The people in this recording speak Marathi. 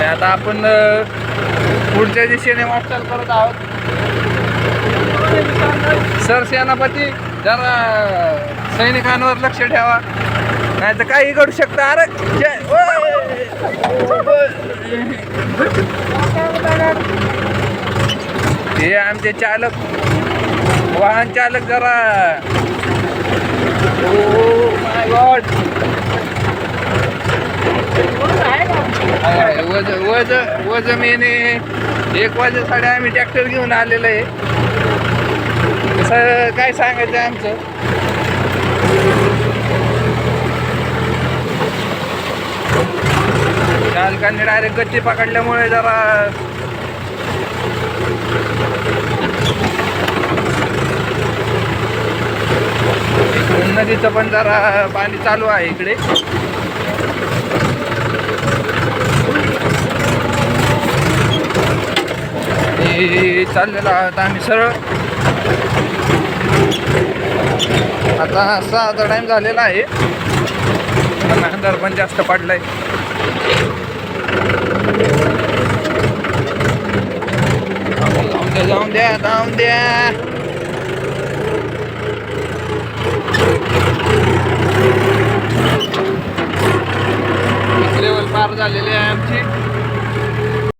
आता आपण पुढच्या दिशेने वाटचाल करत आहोत. सर सेनापती जरा सैनिकांवर लक्ष ठेवा, नाही तर काही घडू शकतं. अरे हे आमचे चालक, वाहन चालक जरा, ओ माय गॉड, वज मेने 1 वाजेसाठी आम्ही ट्रॅक्टर घेऊन आलेलो आहे. कसं काय सांगायचं आमचं. चालकांनी डायरेक्ट गच्ची पकडल्यामुळे जरा नदीचं पण जरा पाणी चालू आहे इकडे. चाललेलो आहोत आम्ही सरळ. आता 6चा टाइम झालेला आहे, अंधार पण जास्त पडलाय. जाऊन द्या.